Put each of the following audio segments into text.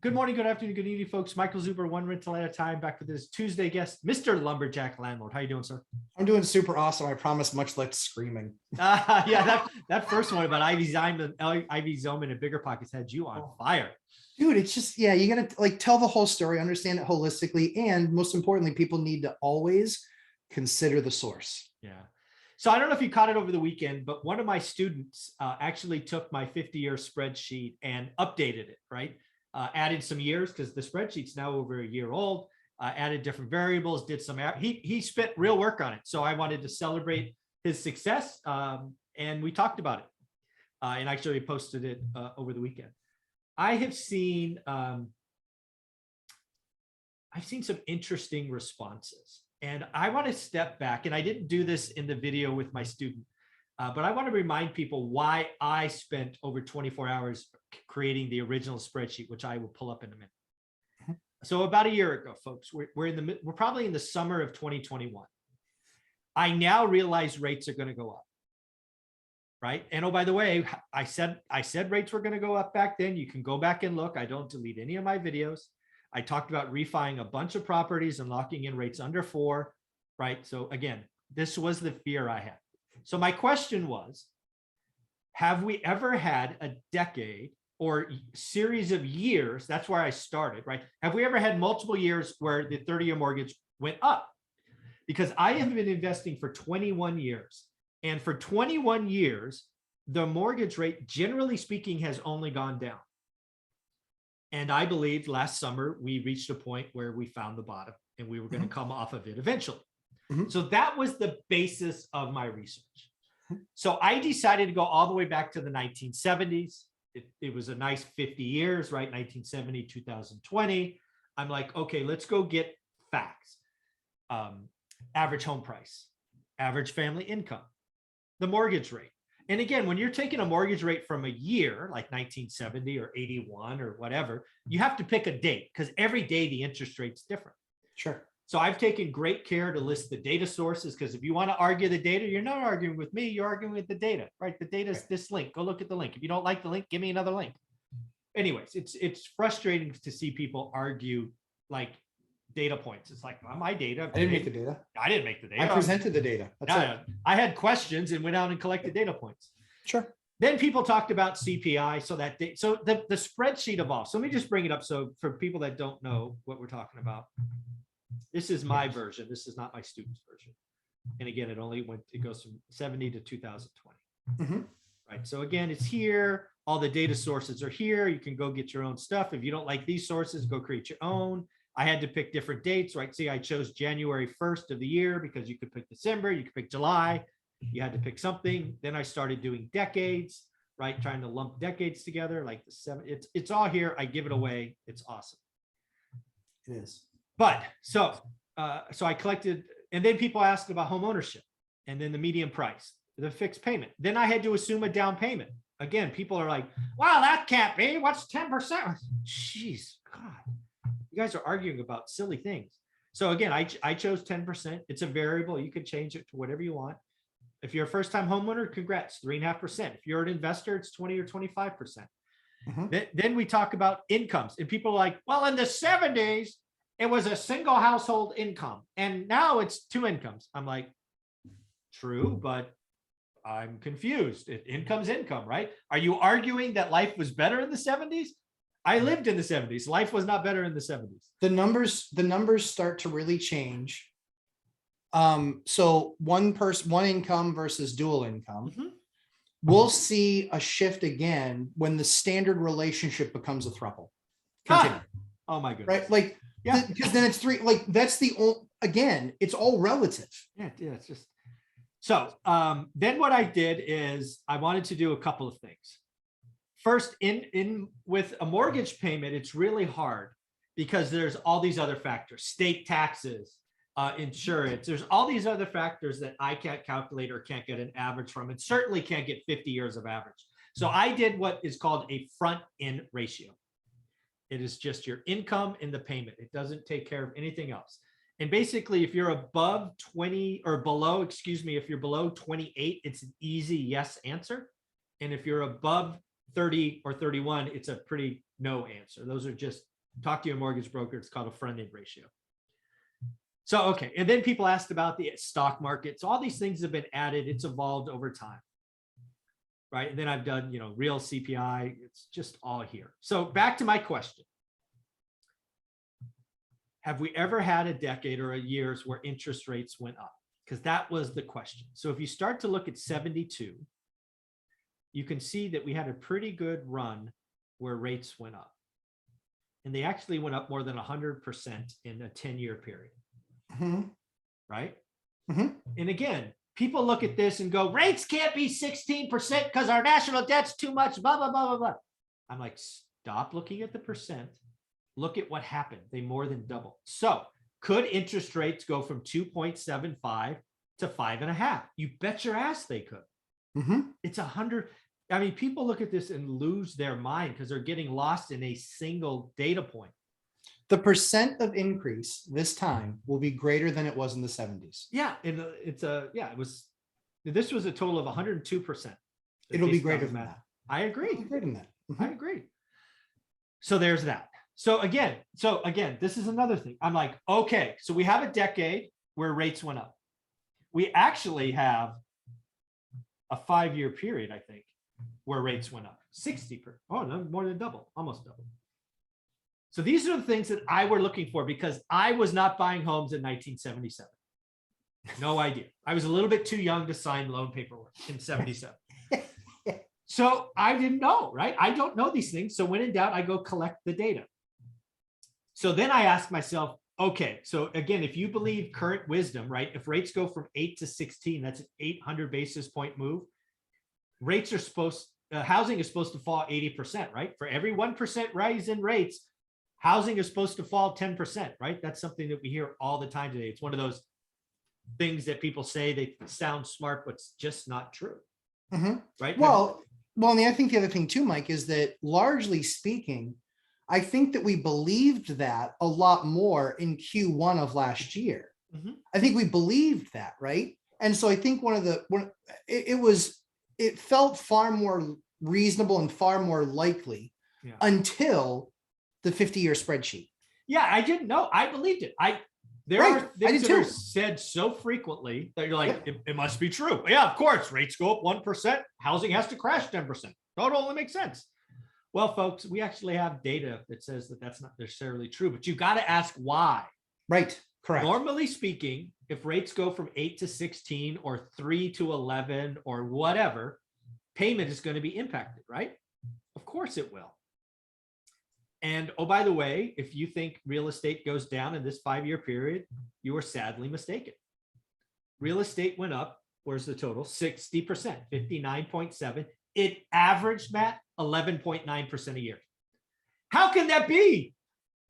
Good morning, good afternoon, good evening, folks. Michael Zuber, one rental at a time, back with this Tuesday guest, Mr. Lumberjack Landlord. How you doing, sir? I'm doing super awesome. I promise, much less screaming. Yeah, that first one about Ivy Zoman and Bigger Pockets had you on fire. Dude, it's just, yeah, you gotta like tell the whole story, understand it holistically, and most importantly, people need to always consider the source. Yeah. So I don't know if you caught it over the weekend, but one of my students actually took my 50-year spreadsheet and updated it, right? Added some years because the spreadsheet's now over a year old, added different variables, did some, he spent real work on it. So I wanted to celebrate his success and we talked about it and actually posted it over the weekend. I have seen, I've seen some interesting responses and I want to step back, and I didn't do this in the video with my student, but I want to remind people why I spent over 24 hours creating the original spreadsheet, which I will pull up in a minute. So about a year ago, folks, we're probably in the summer of 2021. I now realize rates are going to go up, right? And oh, by the way, I said rates were going to go up back then. You can go back and look. I don't delete any of my videos. I talked about refining a bunch of properties and locking in rates under 4, right? So again, this was the fear I had. So my question was, have we ever had a decade or series of years? That's where I started, right? Have we ever had multiple years where the 30-year mortgage went up? Because I have been investing for 21 years. And for 21 years, the mortgage rate, generally speaking, has only gone down. And I believe last summer, we reached a point where we found the bottom and we were going to come off of it eventually. So that was the basis of my research. So I decided to go all the way back to the 1970s. It was a nice 50 years, right? 1970, 2020. I'm like, okay, let's go get facts. Average home price, average family income, the mortgage rate. And again, when you're taking a mortgage rate from a year, like 1970 or 81 or whatever, you have to pick a date because every day the interest rate's different. Sure. So I've taken great care to list the data sources, because if you want to argue the data, you're not arguing with me, you're arguing with the data, right? The data is this link. Go look at the link. If you don't like the link, give me another link. Anyways, it's frustrating to see people argue like data points. It's like, well, my data. I didn't make the data. I didn't make the data. I presented the data. That's it. I had questions and went out and collected data points. Sure. Then people talked about CPI. So the spreadsheet evolved. So let me just bring it up. So for people that don't know what we're talking about, this is my version. This is not my student's version. And again, it goes from 70 to 2020. Right. So again, it's here. All the data sources are here. You can go get your own stuff. If you don't like these sources, go create your own. I had to pick different dates, right? See, I chose January 1st of the year because you could pick December, you could pick July. You had to pick something. Then I started doing decades, right? Trying to lump decades together, like the 7. It's all here. I give it away. It's awesome. It is. But so I collected, and then people asked about home ownership, and then the median price, the fixed payment. Then I had to assume a down payment. Again, people are like, "Wow, that can't be. What's 10%?" Jeez, God, you guys are arguing about silly things. So again, I chose 10%. It's a variable. You can change it to whatever you want. If you're a first-time homeowner, congrats, 3.5%. If you're an investor, it's 20 or 25%. Then we talk about incomes, and people are like, "Well, in the 70s." It was a single household income, and now it's 2 incomes. I'm like, true, but I'm confused. Income's income, right? Are you arguing that life was better in the 70s? I lived in the 70s. Life was not better in the 70s. The numbers start to really change. So one income versus dual income. We'll see a shift again when the standard relationship becomes a throuple. Continue. Oh my goodness. Right? Like, yeah, because then it's 3. Like that's again, it's all relative. Yeah, it's just so. Then what I did is I wanted to do a couple of things. First, in with a mortgage payment, it's really hard because there's all these other factors: state taxes, insurance. There's all these other factors that I can't calculate or can't get an average from, and certainly can't get 50 years of average. So I did what is called a front-end ratio. It is just your income and the payment. It doesn't take care of anything else. And basically, if you're above 20 or below, if you're below 28, it's an easy yes answer. And if you're above 30 or 31, it's a pretty no answer. Those are just Talk to your mortgage broker. It's called a front-end ratio. So, okay. And then people asked about the stock market. So all these things have been added. It's evolved over time. Right. And then I've done, real CPI. It's just all here. So back to my question. Have we ever had a decade or a years where interest rates went up? Because that was the question. So if you start to look at 72, you can see that we had a pretty good run where rates went up. And they actually went up more than 100% in a 10-year period. Mm-hmm. Right? Mm-hmm. And again, people look at this and go, rates can't be 16% because our national debt's too much, blah, blah, blah, blah, blah. I'm like, stop looking at the percent. Look at what happened. They more than doubled. So could interest rates go from 2.75 to 5.5? You bet your ass they could. Mm-hmm. It's 100. I mean, people look at this and lose their mind because they're getting lost in a single data point. The percent of increase this time will be greater than it was in the 70s. Yeah. And this was a total of 102%. It'll be greater than that. I agree. It'll be greater than that. Mm-hmm. I agree. So there's that. So again, this is another thing. I'm like, okay, so we have a decade where rates went up. We actually have a 5-year period, I think, where rates went up 60%. Oh, no, more than double, almost double. So these are the things that I were looking for because I was not buying homes in 1977. No idea. I was a little bit too young to sign loan paperwork in 77. So I didn't know, right? I don't know these things. So when in doubt, I go collect the data. So then I ask myself, okay, so again, if you believe current wisdom, right? If rates go from 8 to 16, that's an 800 basis point move. Rates are housing is supposed to fall 80%, right? For every 1% rise in rates, housing is supposed to fall 10%, right? That's something that we hear all the time today. It's one of those things that people say they sound smart, but it's just not true. Mm-hmm. Right? Well, and I think the other thing too, Mike, is that largely speaking, I think that we believed that a lot more in Q1 of last year. Mm-hmm. I think we believed that, right? And so I think it felt far more reasonable and far more likely until the 50-year spreadsheet. Yeah, I didn't know. I believed it. There are things that are said so frequently that you're like, it must be true. Yeah, of course, rates go up 1%, housing has to crash 10%. That only makes sense. Well, folks, we actually have data that says that that's not necessarily true, but you got to ask why. Right. Correct. Normally speaking, if rates go from 8 to 16 or 3 to 11 or whatever, payment is going to be impacted, right? Of course it will. And oh, by the way, if you think real estate goes down in this 5-year period, you are sadly mistaken. Real estate went up. Where's the total? 60%, 59.7. It averaged, Matt, 11.9% a year. How can that be?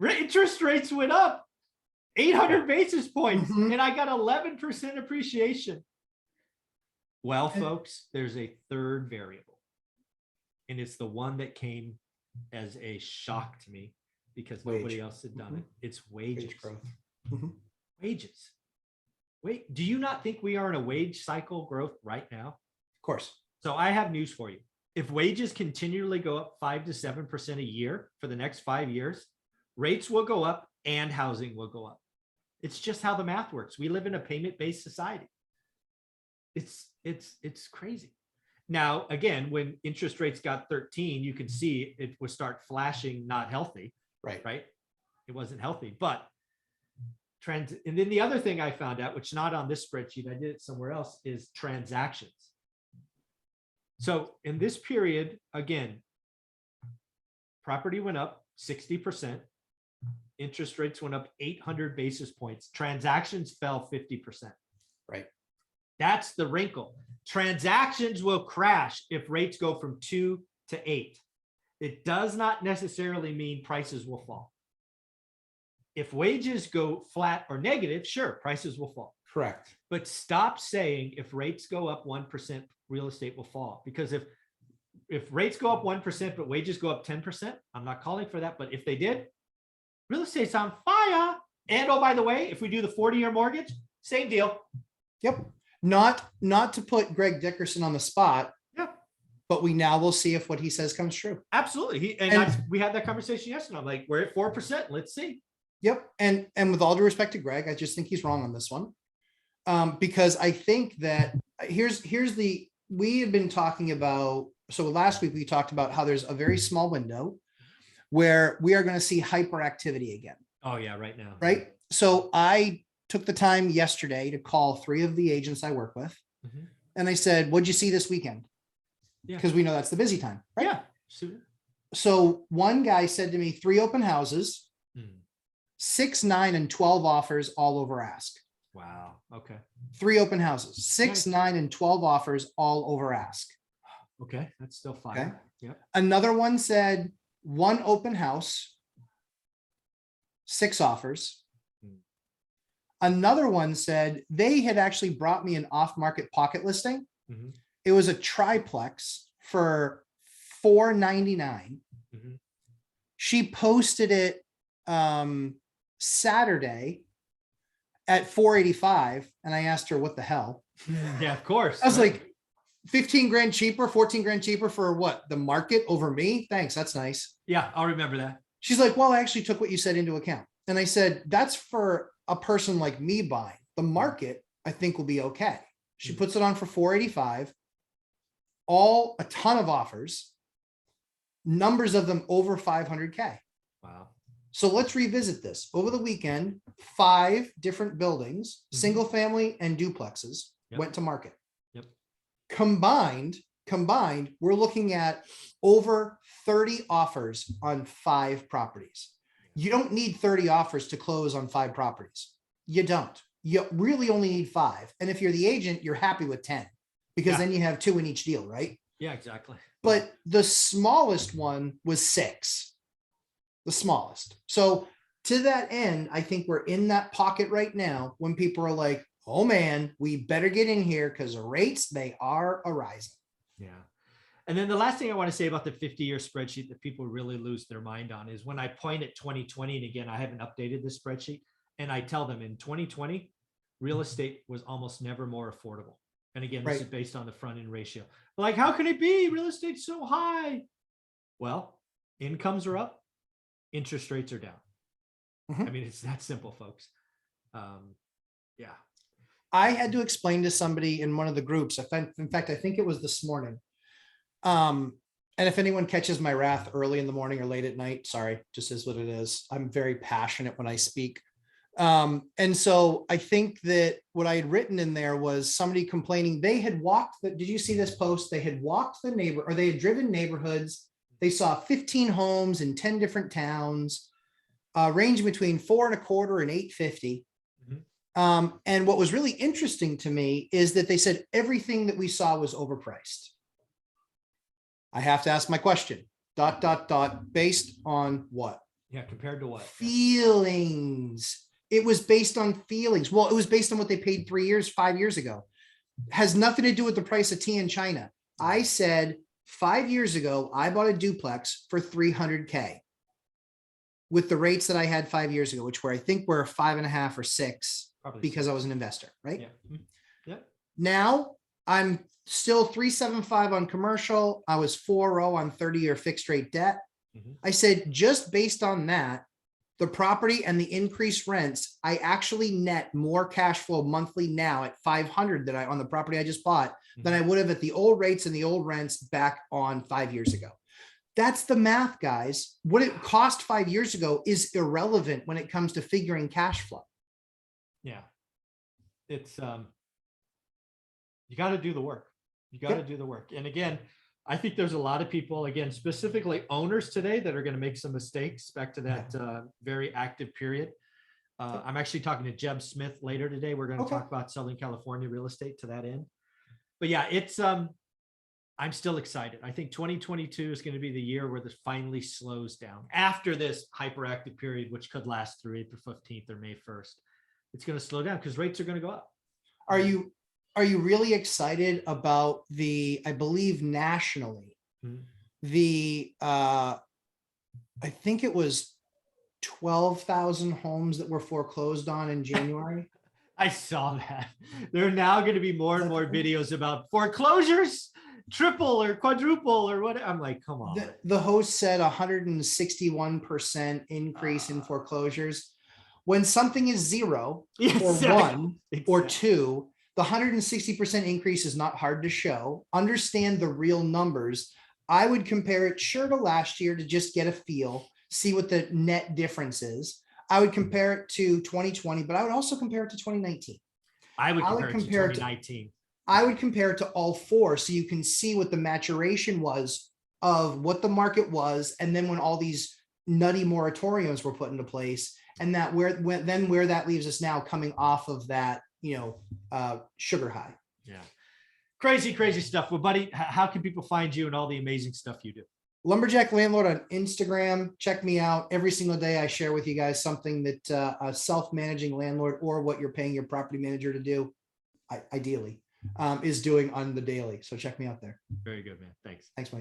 Interest rates went up 800 basis points, and I got 11% appreciation. Well, folks, there's a third variable, and it's the one that came as a shock to me because nobody else had done it. It's wages. Wage growth. Wages. Wait, do you not think we are in a wage cycle growth right now? Of course. So I have news for you. If wages continually go up 5 to 7% a year for the next 5 years, rates will go up and housing will go up. It's just how the math works. We live in a payment-based society. It's crazy. Now, again, when interest rates got 13, you can see it would start flashing not healthy. Right. It wasn't healthy, but trends. And then the other thing I found out, which not on this spreadsheet, I did it somewhere else, is transactions. So in this period, again, property went up 60%. Interest rates went up 800 basis points. Transactions fell 50%. Right. That's the wrinkle. Transactions will crash if rates go from 2 to 8. It does not necessarily mean prices will fall. If wages go flat or negative, sure, prices will fall. Correct. But stop saying if rates go up 1%, real estate will fall. Because if rates go up 1%, but wages go up 10%, I'm not calling for that. But if they did, real estate's on fire. And oh, by the way, if we do the 40-year mortgage, same deal. Yep. Not to put Greg Dickerson on the spot. Yep. but we now will see if what he says comes true. Absolutely. We had that conversation yesterday. I'm like, we're at 4%. Let's see. Yep. And with all due respect to Greg, I just think he's wrong on this one. Because I think that we had been talking about, so last week we talked about how there's a very small window where we are going to see hyperactivity again. Oh yeah, right now. Right. So I took the time yesterday to call 3 of the agents I work with. Mhm. And I said, what'd you see this weekend? Yeah. Because we know that's the busy time. Right? Yeah. So one guy said to me, 3 open houses, Mhm. 6, 9, and 12 offers all over ask. Wow. Okay. 3 open houses, 6, Nice. 9, and 12 offers all over ask. Okay. That's still fine. Okay. Yep. Another one said 1 open house, 6 offers. Hmm. Another one said they had actually brought me an off-market pocket listing. Mhm. It was a triplex for $499. Mhm. She posted it Saturday at $485, and I asked her what the hell. Yeah, of course. I was like, 15 grand cheaper, 14 grand cheaper for what? The market over me? Thanks. That's nice. Yeah, I'll remember that. She's like, well, I actually took what you said into account. And I said, that's for a person like me buying. The market, I think, will be okay. She puts it on for 485, a ton of offers, numbers of them over 500K. Wow. So let's revisit this. Over the weekend, 5 different buildings, Mhm. single family and duplexes Yep. went to market. Yep. Combined, we're looking at over 30 offers on 5 properties. You don't need 30 offers to close on 5 properties. You don't. You really only need 5. And if you're the agent, you're happy with 10 because then you have 2 in each deal, right? Yeah, exactly. But the smallest one was 6. The smallest. So to that end, I think we're in that pocket right now when people are like, oh man, we better get in here because rates, they are arising. Yeah. And then the last thing I want to say about the 50-year spreadsheet that people really lose their mind on is when I point at 2020, and again, I haven't updated this spreadsheet, and I tell them in 2020, real estate was almost never more affordable. And again, this is based on the front end ratio. Like, how can it be? Real estate's so high. Well, incomes are up, interest rates are down. Mhm. I mean, it's that simple, folks. Yeah. I had to explain to somebody in one of the groups. In fact, I think it was this morning. And if anyone catches my wrath early in the morning or late at night, sorry, just is what it is. I'm very passionate when I speak. And so I think that what I had written in there was somebody complaining they had walked did you see this post? They had walked they had driven neighborhoods. They saw 15 homes in 10 different towns, ranging between 4.25 and 850. And what was really interesting to me is that they said everything that we saw was overpriced. I have to ask my question, ... based on what? Yeah. Compared to what? Feelings. It was based on feelings. Well, it was based on what they paid 5 years ago. Has nothing to do with the price of tea in China. I said 5 years ago, I bought a duplex for $300K with the rates that I had 5 years ago, which I think were 5.5 or 6. Probably because 6. I was an investor, right? Yeah. Yeah. Now I'm still 375 on commercial. I was 4.0 on 30-year fixed rate debt. I said, just based on that, the property and the increased rents, I actually net more cash flow monthly now at 500 that on the property I just bought than I would have at the old rates and the old rents back on 5 years ago. That's the math, guys. What it cost 5 years ago is irrelevant when it comes to figuring cash flow. Yeah. It's, you got to do the work. You got to do the work. And again, I think there's a lot of people, again, specifically owners today that are going to make some mistakes back to that very active period. I'm actually talking to Jeb Smith later today. We're going to talk about Southern California real estate to that end. But yeah, it's, I'm still excited. I think 2022 is going to be the year where this finally slows down after this hyperactive period, which could last through April 15th or May 1st. It's going to slow down because rates are going to go up. Are you really excited about I believe nationally, I think it was 12,000 homes that were foreclosed on in January? I saw that. There are now going to be more and more videos about foreclosures, triple or quadruple or what. I'm like, come on. The host said 161% increase in foreclosures. When something is zero or one or two, the 160% increase is not hard to show. Understand the real numbers. I would compare it sure to last year to just get a feel, see what the net difference is. I would compare it to 2020, but I would also compare it to 2019. I would compare it to 2019. I would compare it to all four so you can see what the maturation was of what the market was, and then when all these nutty moratoriums were put into place, and that where that leaves us now coming off of that, sugar high. Yeah. Crazy stuff. Well, buddy, how can people find you and all the amazing stuff you do? Lumberjack Landlord on Instagram. Check me out. Every single day I share with you guys something that a self-managing landlord, or what you're paying your property manager to do, ideally, is doing on the daily. So check me out there. Very good, man. Thanks. Thanks, Mike.